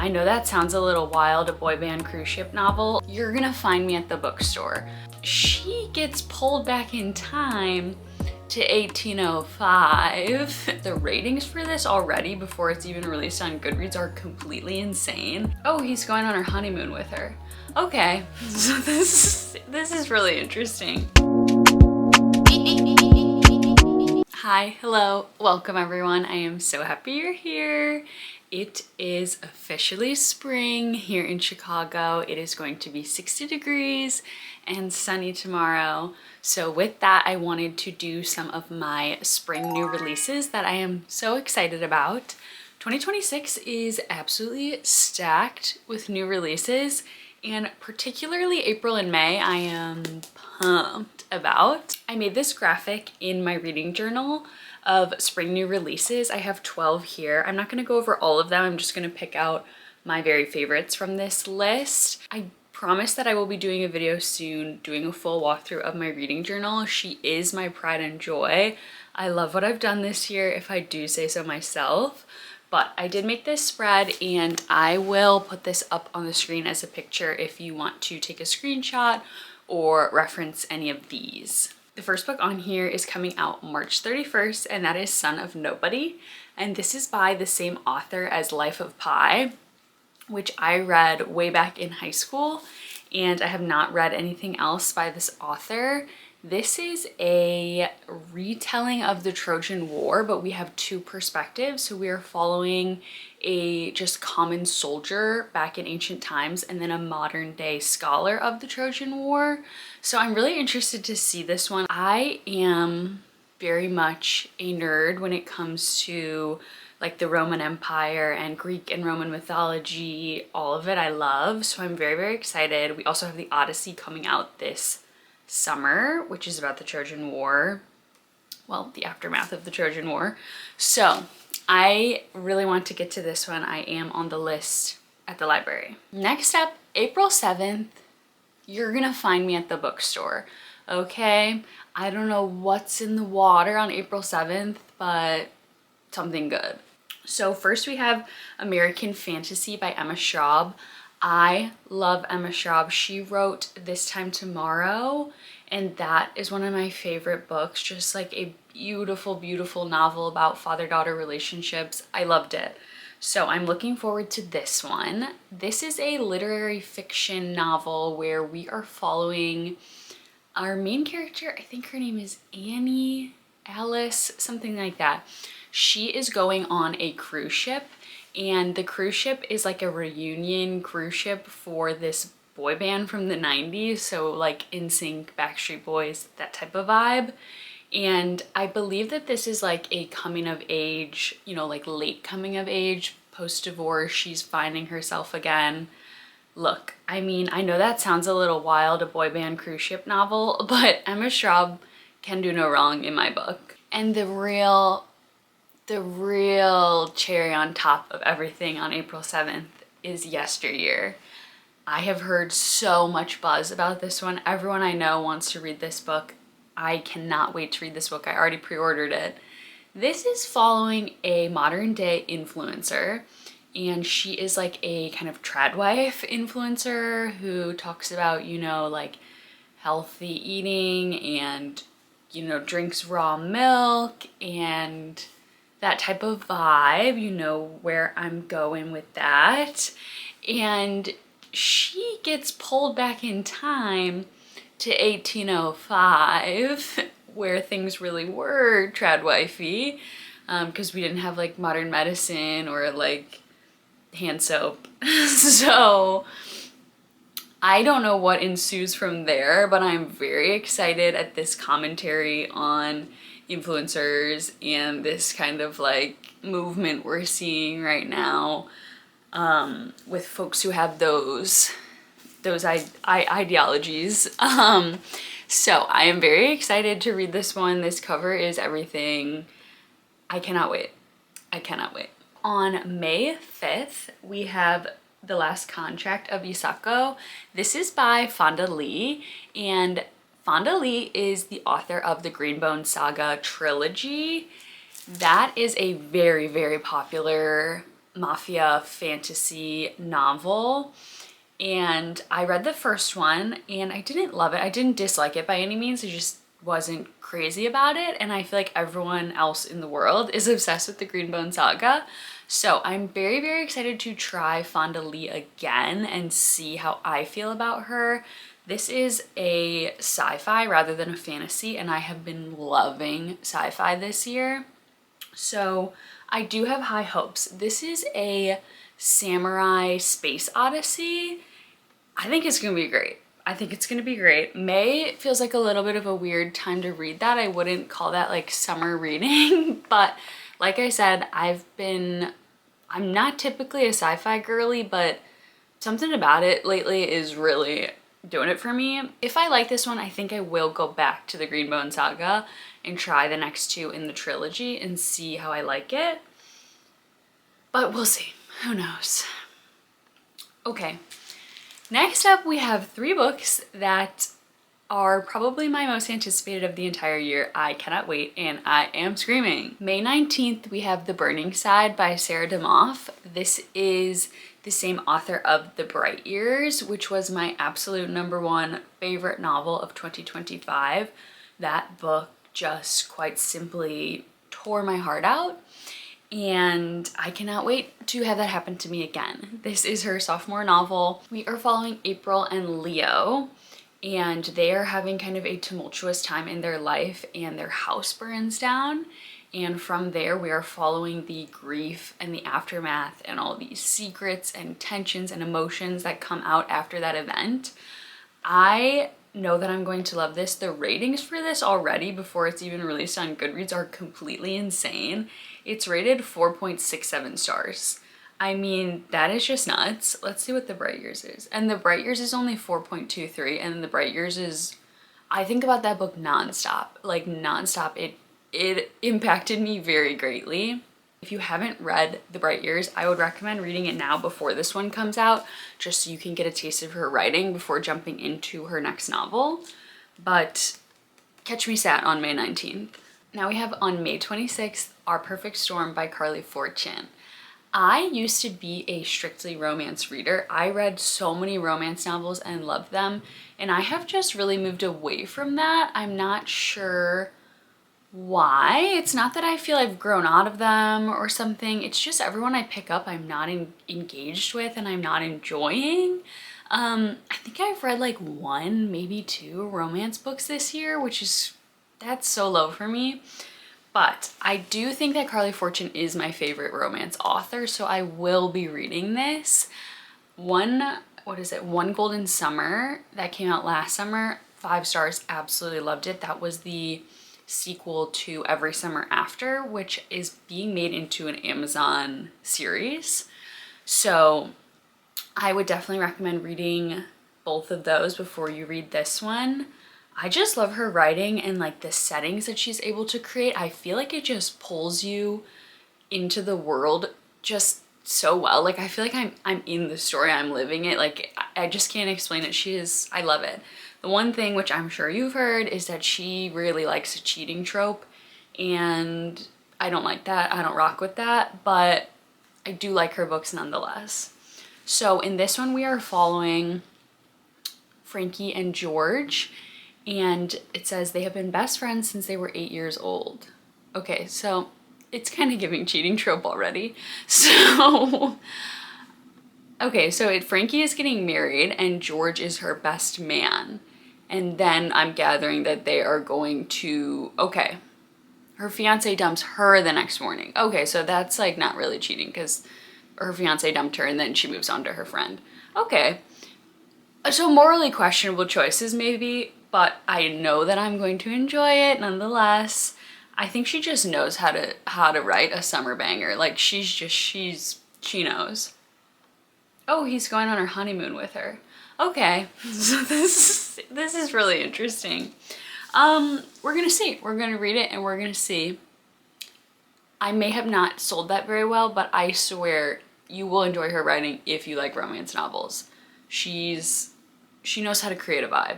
I know that sounds a little wild, a boy band cruise ship novel. You're gonna find me at the bookstore. She gets pulled back in time to 1805. The ratings for this already, before it's even released on Goodreads, are completely insane. Oh, he's going on her honeymoon with her. Okay, so this is really interesting. Hi, hello, welcome everyone. I am so happy you're here. It is officially spring here in Chicago. It is going to be 60 degrees and sunny tomorrow. So with that, I wanted to do some of my spring new releases that I am so excited about. 2026 is absolutely stacked with new releases, and particularly April and May I am pumped about. I made this graphic in my reading journal of spring new releases. I have 12 here. I'm not going to go over all of them. I'm just going to pick out my very favorites from this list. I promise that I will be doing a video soon doing a full walkthrough of my reading journal. She is my pride and joy. I love what I've done this year, if I do say so myself. But I did make this spread, and I will put this up on the screen as a picture if you want to take a screenshot or reference any of these. The first book on here is coming out March 31st, and that is Son of Nobody. And this is by the same author as Life of Pi, which I read way back in high school, and I have not read anything else by this author. This is a retelling of the Trojan War, but we have two perspectives. So we are following a just common soldier back in ancient times and then a modern day scholar of the Trojan War. So I'm really interested to see this one. I am very much a nerd when it comes to like the Roman Empire and Greek and Roman mythology. All of it I love, so I'm very, very excited. We also have the Odyssey coming out this summer, which is about the Trojan War. Well, the aftermath of the Trojan War. So I really want to get to this one. I am on the list at the library. Next up, April 7th, you're gonna find me at the bookstore, okay? I don't know what's in the water on April 7th, but something good. So first we have American Fantasy by Emma Straub. I love Emma Straub. She wrote This Time Tomorrow, and that is one of my favorite books. Just like a beautiful, beautiful novel about father-daughter relationships. I loved it. So I'm looking forward to this one. This is a literary fiction novel where we are following our main character. I think her name is Annie, Alice, something like that. She is going on a cruise ship, and the cruise ship is like a reunion cruise ship for this boy band from the 90s, so like NSYNC, Backstreet Boys, that type of vibe. And I believe that this is like a coming of age, you know, like late coming of age, post-divorce, she's finding herself again. Look, I mean, I know that sounds a little wild, a boy band cruise ship novel, but Emma Straub can do no wrong in my book. And the real cherry on top of everything on April 7th is Yesteryear. I have heard so much buzz about this one. Everyone I know wants to read this book. I cannot wait to read this book. I already pre-ordered it. This is following a modern day influencer, and she is like a kind of tradwife influencer who talks about, you know, like healthy eating and, you know, drinks raw milk and that type of vibe. You know where I'm going with that. And she gets pulled back in time to 1805, where things really were tradwifey, because we didn't have like modern medicine or like hand soap. So I don't know what ensues from there, but I'm very excited at this commentary on influencers and this kind of like movement we're seeing right now, with folks who have those ideologies. So I am very excited to read this one. This cover is everything. I cannot wait. I cannot wait. On May 5th, we have The Last Contract of Isako. This is by Fonda Lee, and Fonda Lee is the author of the Greenbone Saga trilogy. That is a very, very popular mafia fantasy novel. And I read the first one and I didn't love it. I didn't dislike it by any means. I just wasn't crazy about it. And I feel like everyone else in the world is obsessed with the Greenbone Saga. So I'm very, very excited to try Fonda Lee again and see how I feel about her. This is a sci-fi rather than a fantasy, and I have been loving sci-fi this year. So I do have high hopes. This is a samurai space odyssey. I think it's gonna be great. I think it's gonna be great. May feels like a little bit of a weird time to read that. I wouldn't call that like summer reading, but like I said, I'm not typically a sci-fi girly, but something about it lately is really doing it for me. If I like this one, I think I will go back to the Greenbone Saga and try the next two in the trilogy and see how I like it. But we'll see. Who knows? Okay. Next up, we have 3 books that are probably my most anticipated of the entire year. I cannot wait and I am screaming. May 19th, we have The Burning Side by Sarah DeMoff. This is the same author of The Bright Years, which was my absolute #1 favorite novel of 2025. That book just quite simply tore my heart out. And I cannot wait to have that happen to me again. This is her sophomore novel. We are following April and Leo, and they are having kind of a tumultuous time in their life, and their house burns down. And from there, we are following the grief and the aftermath and all these secrets and tensions and emotions that come out after that event. I know that I'm going to love this. The ratings for this already, before it's even released on Goodreads, are completely insane. It's rated 4.67 stars. I mean, that is just nuts. Let's see what The Bright Years is. And The Bright Years is only 4.23, and The Bright Years is, I think about that book nonstop. Like nonstop. It impacted me very greatly. If you haven't read The Bright Years, I would recommend reading it now before this one comes out, just so you can get a taste of her writing before jumping into her next novel. But catch me sat on May 19th. Now we have on May 26th, Our Perfect Storm by Carly Fortune. I used to be a strictly romance reader. I read so many romance novels and loved them, and I have just really moved away from that. I'm not sure why. It's not that I feel I've grown out of them or something. It's just everyone I pick up I'm not engaged with and I'm not enjoying. I think I've read like 1, maybe 2 romance books this year, that's so low for me. But I do think that Carly Fortune is my favorite romance author, so I will be reading this. One Golden Summer, that came out last summer, 5 stars, absolutely loved it. That was the sequel to Every Summer After, which is being made into an Amazon series. So I would definitely recommend reading both of those before you read this one. I just love her writing and like the settings that she's able to create. I feel like it just pulls you into the world just so well. Like I feel like I'm in the story, I'm living it. Like I just can't explain it. I love it. The one thing which I'm sure you've heard is that she really likes a cheating trope, and I don't like that. I don't rock with that, but I do like her books nonetheless. So in this one we are following Frankie and George, and it says they have been best friends since they were 8 years old. Okay, so it's kind of giving cheating trope already. So Frankie is getting married and George is her best man. And then I'm gathering that they are going to, her fiance dumps her the next morning. Okay, so that's like not really cheating because her fiance dumped her and then she moves on to her friend. Okay, so morally questionable choices maybe, but I know that I'm going to enjoy it nonetheless. I think she just knows how to write a summer banger. Like she knows. Oh, he's going on her honeymoon with her. Okay, so this is really interesting. We're gonna see. We're gonna read it and we're gonna see. I may have not sold that very well, but I swear you will enjoy her writing if you like romance novels. She knows how to create a vibe.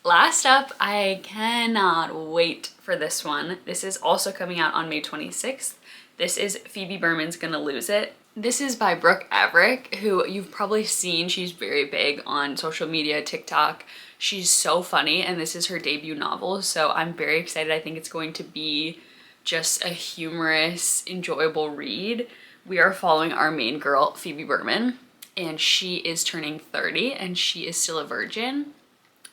Last up, I cannot wait for this one. This is also coming out on May 26th. This is Phoebe Berman's Gonna Lose It. This is by Brooke Averick, who you've probably seen. She's very big on social media, TikTok. She's so funny, and this is her debut novel, so I'm very excited. I think it's going to be just a humorous, enjoyable read. We are following our main girl, Phoebe Berman, and she is turning 30 and she is still a virgin,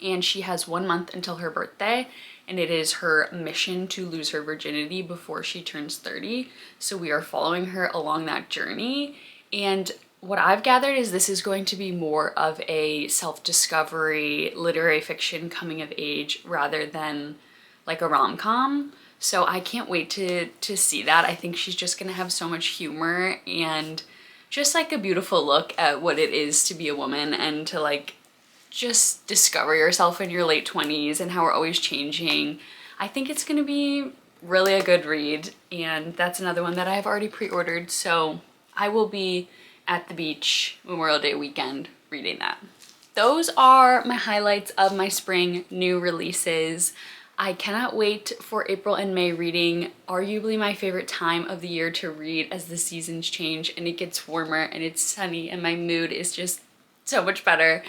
and she has 1 month until her birthday, and it is her mission to lose her virginity before she turns 30. So we are following her along that journey, and what I've gathered is this is going to be more of a self-discovery, literary fiction, coming of age, rather than like a rom-com. So I can't wait to see that. I think she's just gonna have so much humor and just like a beautiful look at what it is to be a woman and to like just discover yourself in your late 20s and how we're always changing. I think it's gonna be really a good read, and that's another one that I've already pre-ordered, so I will be at the beach Memorial Day weekend reading that. Those are my highlights of my spring new releases. I cannot wait for April and May reading, arguably my favorite time of the year to read as the seasons change and it gets warmer and it's sunny and my mood is just so much better.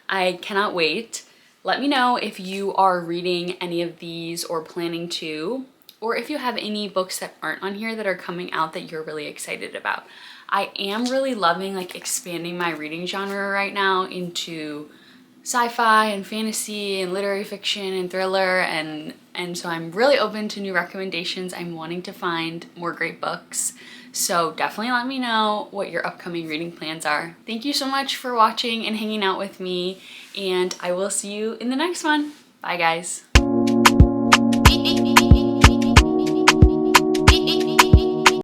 I cannot wait. Let me know if you are reading any of these or planning to, or if you have any books that aren't on here that are coming out that you're really excited about. I am really loving like expanding my reading genre right now into sci-fi and fantasy and literary fiction and thriller, and so I'm really open to new recommendations. I'm wanting to find more great books. So definitely let me know what your upcoming reading plans are. Thank you so much for watching and hanging out with me, and I will see you in the next one. Bye guys.